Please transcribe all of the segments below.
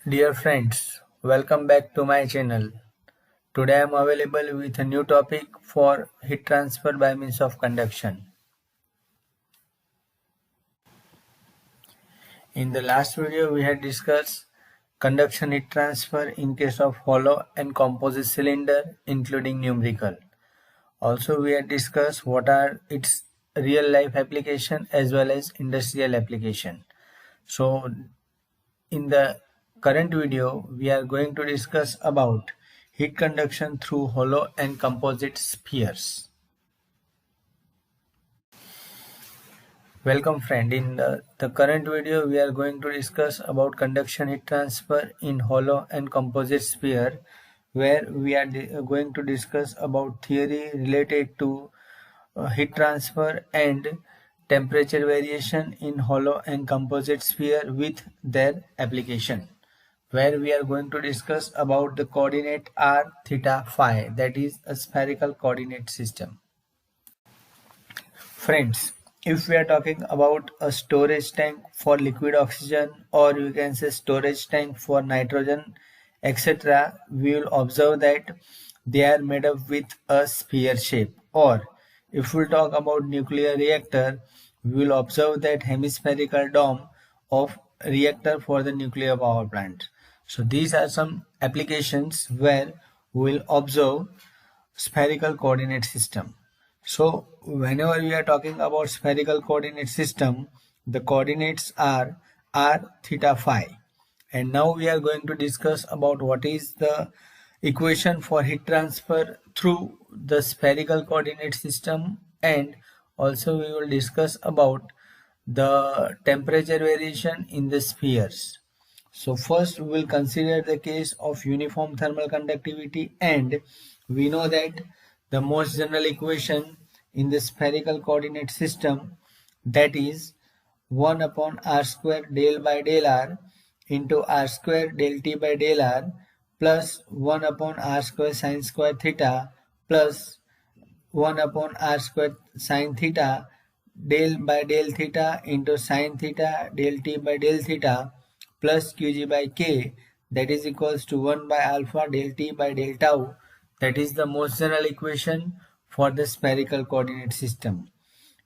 Dear friends, welcome back to my channel. Today I am available with a new topic for heat transfer by means of conduction. In the last video we had discussed conduction heat transfer in case of hollow and composite cylinder including numerical. Also we had discussed what are its real life application as well as industrial application. So in the current video, we are going to discuss about heat conduction through hollow and composite spheres. Welcome friend, in the current video we are going to discuss about conduction heat transfer in hollow and composite sphere, where we are going to discuss about theory related to heat transfer and temperature variation in hollow and composite sphere with their application, where we are going to discuss about the coordinate r, theta, phi, that is a spherical coordinate system. Friends, if we are talking about a storage tank for liquid oxygen, or you can say storage tank for nitrogen, etc., we will observe that they are made up with a sphere shape. Or if we talk about nuclear reactor, we will observe that hemispherical dome of reactor for the nuclear power plant. So these are some applications where we will observe spherical coordinate system. So whenever we are talking about spherical coordinate system, the coordinates are r, theta, phi. And now we are going to discuss about what is the equation for heat transfer through the spherical coordinate system, and also we will discuss about the temperature variation in the spheres. So first we will consider the case of uniform thermal conductivity, and we know that the most general equation in the spherical coordinate system, that is 1 upon r square del by del r into r square del t by del r plus 1 upon r square sine square theta plus 1 upon r square sine theta del by del theta into sine theta del t by del theta plus qg by k, that is equals to 1 by alpha del t by del tau. That is the most general equation for the spherical coordinate system.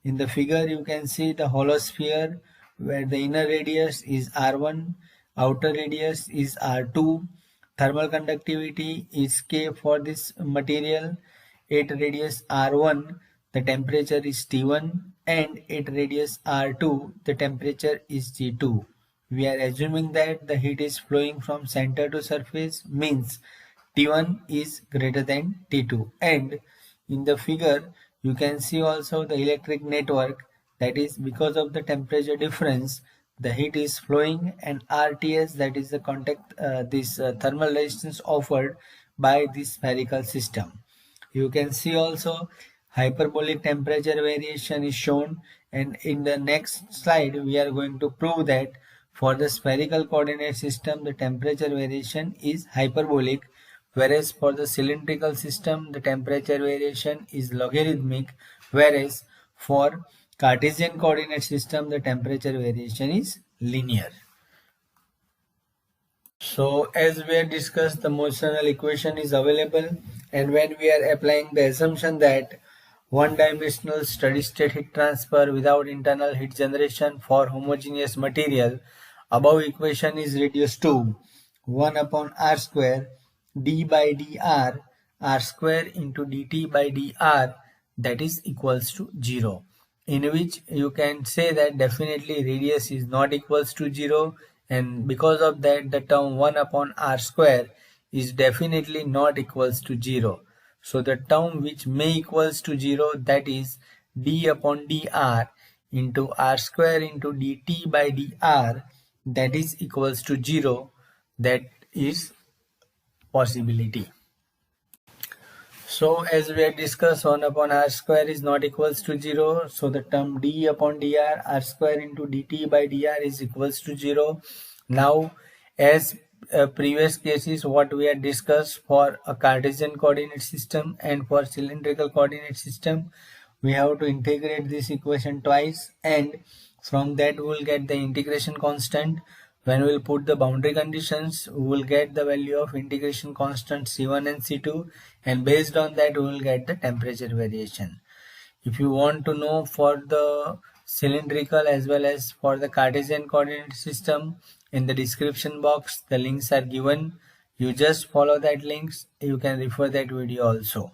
In the figure you can see the hollow sphere where the inner radius is r1, outer radius is r2, thermal conductivity is K for this material, at radius r1 the temperature is T1, and at radius r2 the temperature is T2. We are assuming that the heat is flowing from center to surface, means T1 is greater than T2. And in the figure you can see also the electric network, that is because of the temperature difference the heat is flowing, and RTS, that is the thermal resistance offered by this spherical system. You can see also hyperbolic temperature variation is shown, and in the next slide we are going to prove that for the spherical coordinate system the temperature variation is hyperbolic, whereas for the cylindrical system the temperature variation is logarithmic, whereas for Cartesian coordinate system the temperature variation is linear. So as we had discussed, the Moistural equation is available, and when we are applying the assumption that one-dimensional steady-state heat transfer without internal heat generation for homogeneous material, above equation is reduced to 1 upon r square d by dr, r square into dt by dr, that is equals to 0, in which you can say that definitely radius is not equals to 0, and because of that the term 1 upon r square is definitely not equals to 0. So the term which may equals to 0, that is d upon dr into r square into dt by dr, that is equals to 0, that is possibility. So as we had discussed, 1 upon r square is not equals to 0. So the term d upon dr, r square into dt by dr is equals to 0. Now as previous cases what we had discussed for a Cartesian coordinate system and for cylindrical coordinate system, we have to integrate this equation twice, and from that we will get the integration constant, When we will put the boundary conditions, we will get the value of integration constant C1 and C2, and based on that we will get the temperature variation. If you want to know for the cylindrical as well as for the Cartesian coordinate system, in the description box the links are given. You just follow that links. You can refer that video also.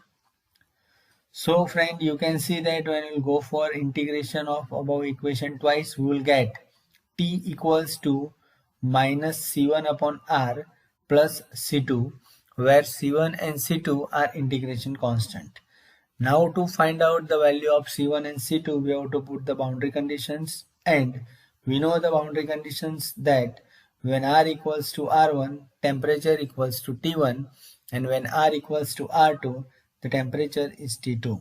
So friend, you can see that when we go for integration of above equation twice, we will get T equals to minus C1 upon R plus C2, where C1 and C2 are integration constant. Now to find out the value of C1 and C2, we have to put the boundary conditions, and we know the boundary conditions that when R equals to R1, temperature equals to T1, and when R equals to R2, the temperature is T2.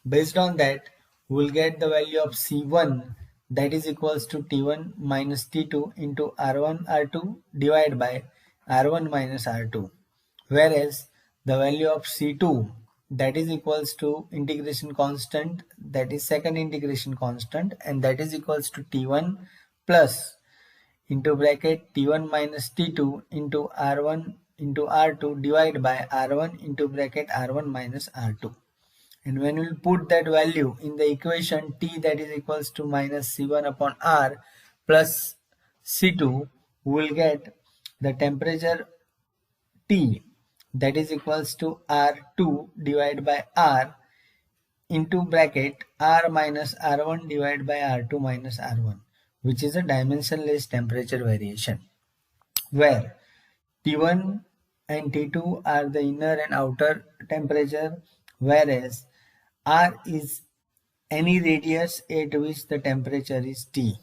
Based on that, we will get the value of C1, that is equals to T1 minus T2 into R1 R2 divided by R1 minus R2, whereas the value of C2, that is equals to integration constant, that is second integration constant, and that is equals to T1 plus into bracket T1 minus T2 into R1 into R2 divided by R1 into bracket R1 minus R2. And when we put that value in the equation, T, that is equals to minus C1 upon R plus C2, we will get the temperature T, that is equals to R2 divided by R into bracket R minus R1 divided by R2 minus R1, which is a dimensionless temperature variation, where T1 and T2 are the inner and outer temperature, whereas R is any radius at which the temperature is T.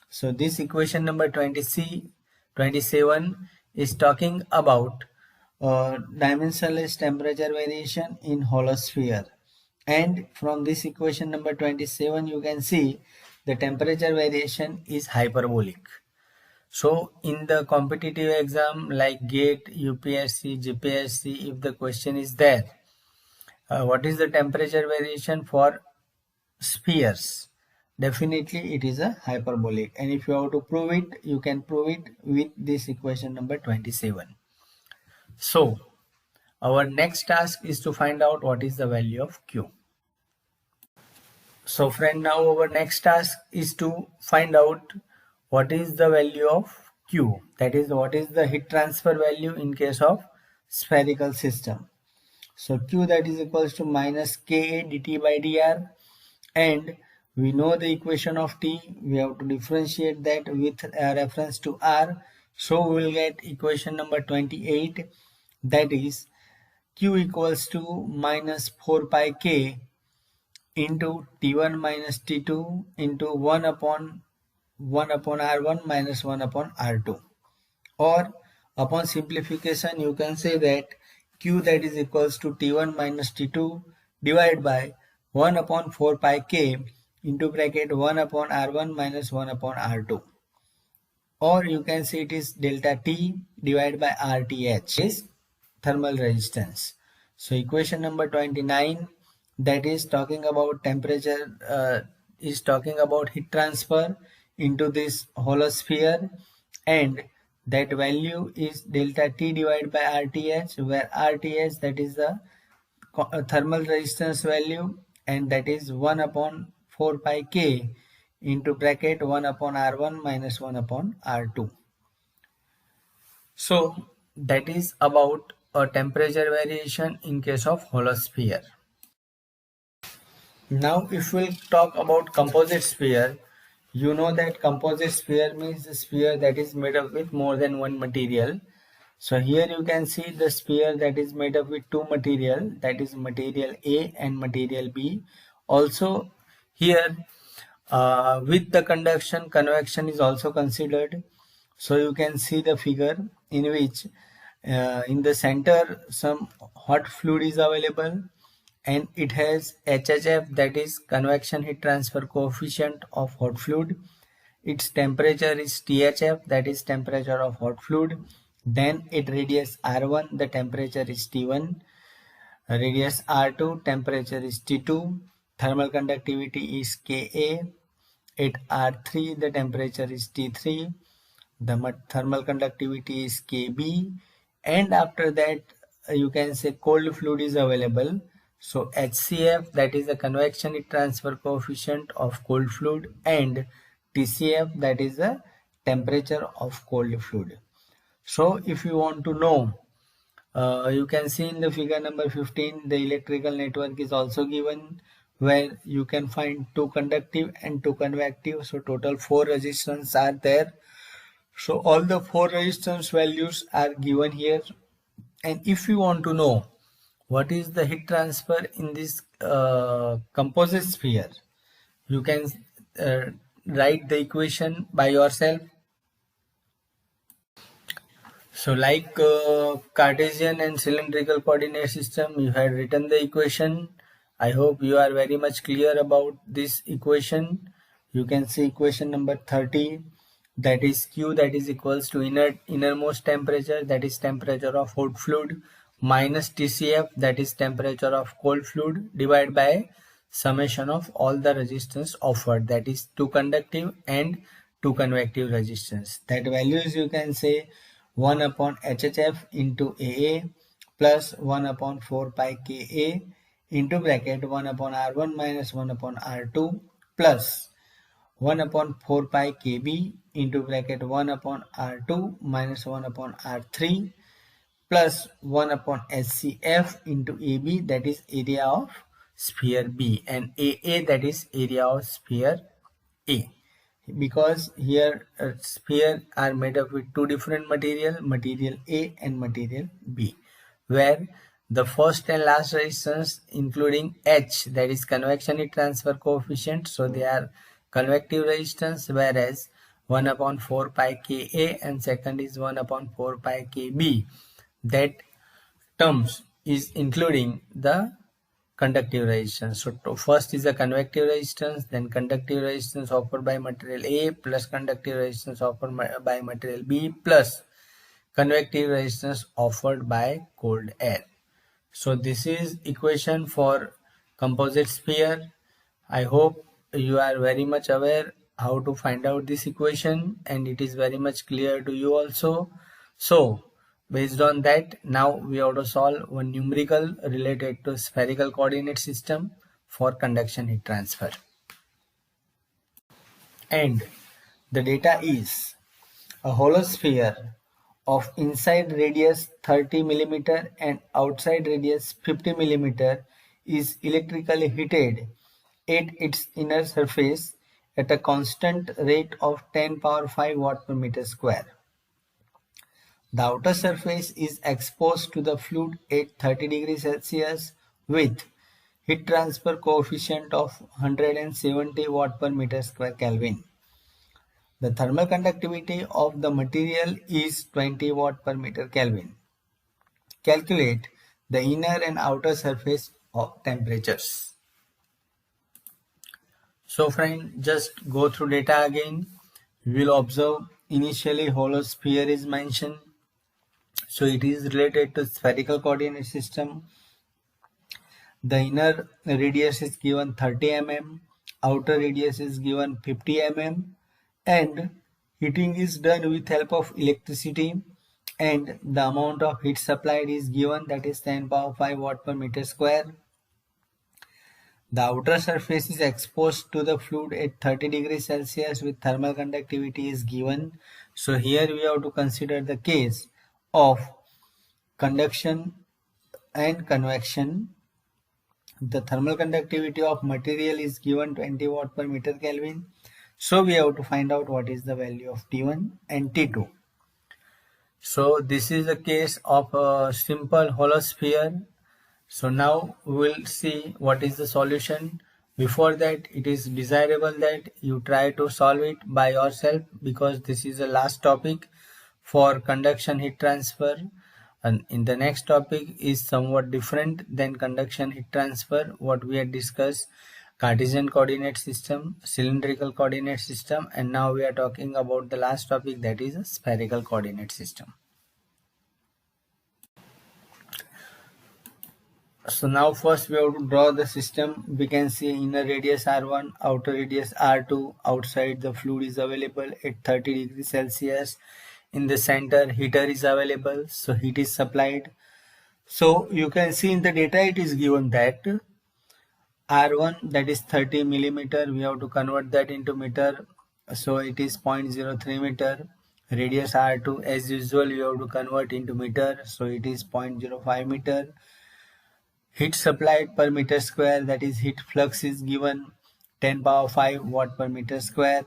So this equation number 27 is talking about dimensionless temperature variation in hollow sphere. And from this equation number 27, you can see the temperature variation is hyperbolic. So in the competitive exam like GATE, UPSC, GPSC, if the question is there, what is the temperature variation for spheres? Definitely it is a hyperbolic, and if you have to prove it, you can prove it with this equation number 27. So our next task is to find out what is the value of Q. So friend, now our next task is to find out what is the value of Q, that is what is the heat transfer value in case of spherical system. So Q, that is equals to minus Ka dt by dr, and we know the equation of T, we have to differentiate that with reference to R. So we will get equation number 28, that is Q equals to minus 4 pi K into T1 minus T2 into 1 upon R1 minus 1 upon R2. Or upon simplification, you can say that Q, that is equals to T1 minus T2 divided by 1 upon 4 pi K into bracket 1 upon R1 minus 1 upon R2. Or you can say it is delta T divided by RTH, is thermal resistance. So equation number 29, that is talking about temperature, is talking about heat transfer into this hollow sphere, and that value is delta T divided by RTH, where RTH, that is the thermal resistance value, and that is 1 upon 4 pi K into bracket 1 upon R1 minus 1 upon R2. So that is about a temperature variation in case of hollow sphere. Now if we'll talk about composite sphere, you know that composite sphere means a sphere that is made up with more than one material. So here you can see the sphere that is made up with two material, that is material A and material B. Also here with the conduction, convection is also considered. So you can see the figure in which in the center some hot fluid is available, and it has HHF, that is convection heat transfer coefficient of hot fluid. Its temperature is THF, that is temperature of hot fluid. Then it radius R1, the temperature is T1. Radius R2, temperature is T2. Thermal conductivity is Ka. At R3, the temperature is T3. the thermal conductivity is Kb, and after that you can say cold fluid is available. So HCF, that is the convection heat transfer coefficient of cold fluid, and TCF, that is the temperature of cold fluid. So if you want to know, you can see in the figure number 15, the electrical network is also given, where you can find two conductive and two convective. So total 4 resistors are there. So all the 4 resistance values are given here. And if you want to know what is the heat transfer in this composite sphere, you can uh, write the equation by yourself. So like Cartesian and cylindrical coordinate system, you had written the equation. I hope you are very much clear about this equation. You can see equation number 30, that is Q, that is equals to innermost temperature, that is temperature of hot fluid, minus TCF, that is temperature of cold fluid, divided by summation of all the resistance offered, that is two conductive and two convective resistance. That values you can say 1 upon HHF into AA plus 1 upon 4 pi Ka into bracket 1 upon R1 minus 1 upon R2 plus 1 upon 4 pi Kb into bracket 1 upon R2 minus 1 upon R3 plus 1 upon HCF into AB, that is area of sphere B, and AA, that is area of sphere A. Because here sphere are made up with two different material A and material B, where the first and last resistance including H, that is convection heat transfer coefficient, so they are convective resistance, whereas 1 upon 4 pi Ka and second is 1 upon 4 pi Kb, that terms is including the conductive resistance. So first is the convective resistance, then conductive resistance offered by material A plus conductive resistance offered by material B plus convective resistance offered by cold air. So this is equation for composite sphere. I hope you are very much aware how to find out this equation, and it is very much clear to you also. So based on that, now we have to solve one numerical related to spherical coordinate system for conduction heat transfer. And the data is a hollow sphere of inside radius 30 mm and outside radius 50 mm is electrically heated at its inner surface at a constant rate of 10 power 5 watt per meter square. The outer surface is exposed to the fluid at 30 degrees Celsius with heat transfer coefficient of 170 watt per meter square Kelvin. The thermal conductivity of the material is 20 watt per meter Kelvin. Calculate the inner and outer surface of temperatures. So friend, just go through data again. We will observe initially hollow sphere is mentioned. So it is related to spherical coordinate system. The inner radius is given 30 mm, outer radius is given 50 mm, and heating is done with help of electricity, and the amount of heat supplied is given, that is 10 power 5 watt per meter square. The outer surface is exposed to the fluid at 30 degrees Celsius with thermal conductivity is given. So here we have to consider the case of conduction and convection. The thermal conductivity of material is given 20 watt per meter Kelvin. So we have to find out what is the value of T1 and T2. So this is a case of a simple hollow sphere. So now we will see what is the solution. Before that, it is desirable that you try to solve it by yourself, because this is the last topic for conduction heat transfer, and in the next topic is somewhat different than conduction heat transfer. What we had discussed, Cartesian coordinate system, cylindrical coordinate system, and now we are talking about the last topic, that is a spherical coordinate system. So now first we have to draw the system. We can see inner radius R1, outer radius R2. Outside the fluid is available at 30 degrees Celsius. In the center heater is available, so heat is supplied. So you can see in the data it is given that R1, that is 30 millimeter, we have to convert that into meter, so it is 0.03 meter. Radius R2, as usual, you have to convert into meter, so it is 0.05 meter. Heat supplied per meter square, that is heat flux, is given 10 power 5 watt per meter square.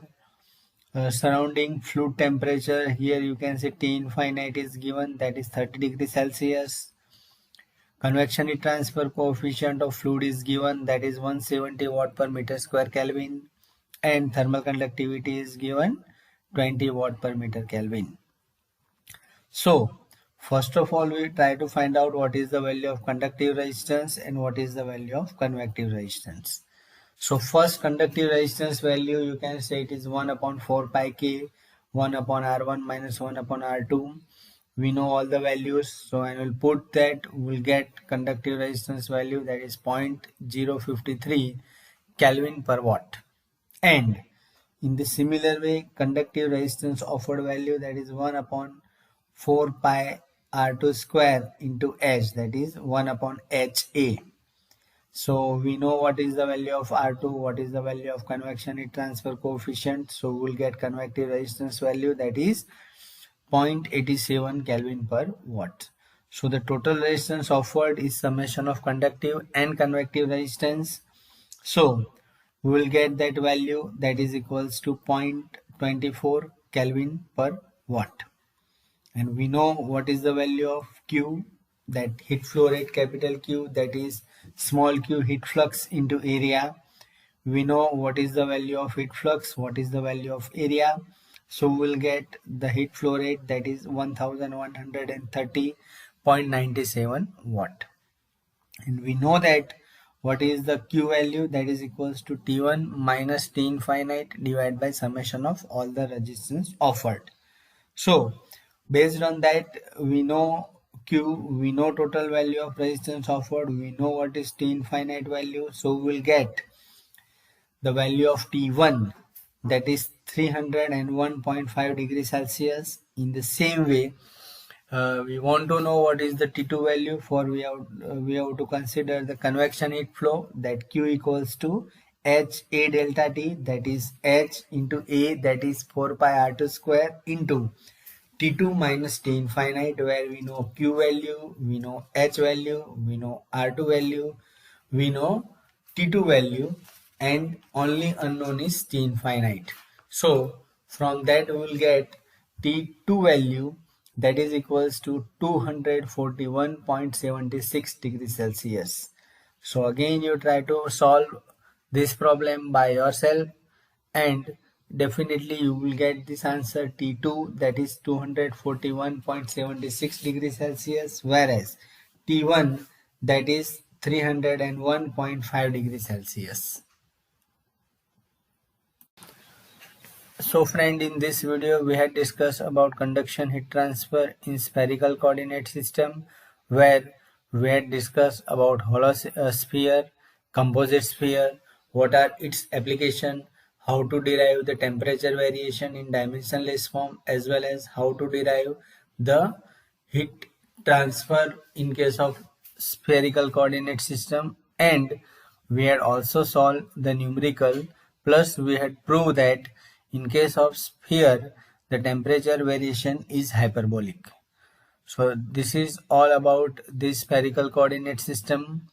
Surrounding fluid temperature, here you can see T infinite is given, that is 30 degrees Celsius. Convection heat transfer coefficient of fluid is given, that is 170 watt per meter square Kelvin, and thermal conductivity is given 20 watt per meter Kelvin. So first of all, we try to find out what is the value of conductive resistance and what is the value of convective resistance. So first, conductive resistance value, you can say it is 1 upon 4 pi k, 1 upon R1 minus 1 upon R2. We know all the values, so I will put that, we'll get conductive resistance value, that is 0.053 Kelvin per watt. And in the similar way, conductive resistance offered value, that is 1 upon 4 pi R2 square into H, that is 1 upon HA. So we know what is the value of R2, what is the value of convection heat transfer coefficient. So we'll get convective resistance value, that is 0.87 Kelvin per watt. So the total resistance offered is summation of conductive and convective resistance. So we will get that value, that is equals to 0.24 Kelvin per watt. And we know what is the value of Q, that heat flow rate, capital Q, that is small q heat flux into area. We know what is the value of heat flux, what is the value of area. So we'll get the heat flow rate, that is 1130.97 watt. And we know that what is the Q value, that is equals to T1 minus T infinite divided by summation of all the resistance offered. So based on that, we know Q, we know total value of resistance offered, we know what is T infinite value. So we will get the value of T1, that is 301.5 degrees Celsius. In the same way, we want to know what is the T2 value. For we have to consider the convection heat flow, that Q equals to H A delta T, that is H into A, that is 4 pi R2 square, into T2 minus T infinite, where we know Q value, we know H value, we know R2 value, we know T2 value, and only unknown is T infinite. So from that we will get T2 value, that is equals to 241.76 degrees Celsius. So again you try to solve this problem by yourself, and definitely you will get this answer T2, that is 241.76 degrees Celsius, whereas T1, that is 301.5 degrees Celsius. So friend, in this video we had discussed about conduction heat transfer in spherical coordinate system, where we had discussed about hollow sphere, composite sphere, what are its application, how to derive the temperature variation in dimensionless form, as well as how to derive the heat transfer in case of spherical coordinate system. And we had also solved the numerical, plus we had proved that in case of sphere the temperature variation is hyperbolic. So this is all about this spherical coordinate system.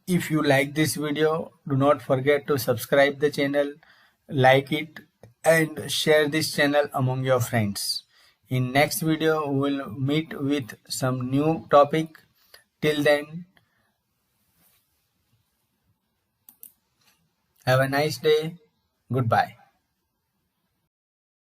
If you like this video, do not forget to subscribe the channel, like it, and share this channel among your friends. In next video we will meet with some new topic. Till then, have a nice day. Goodbye.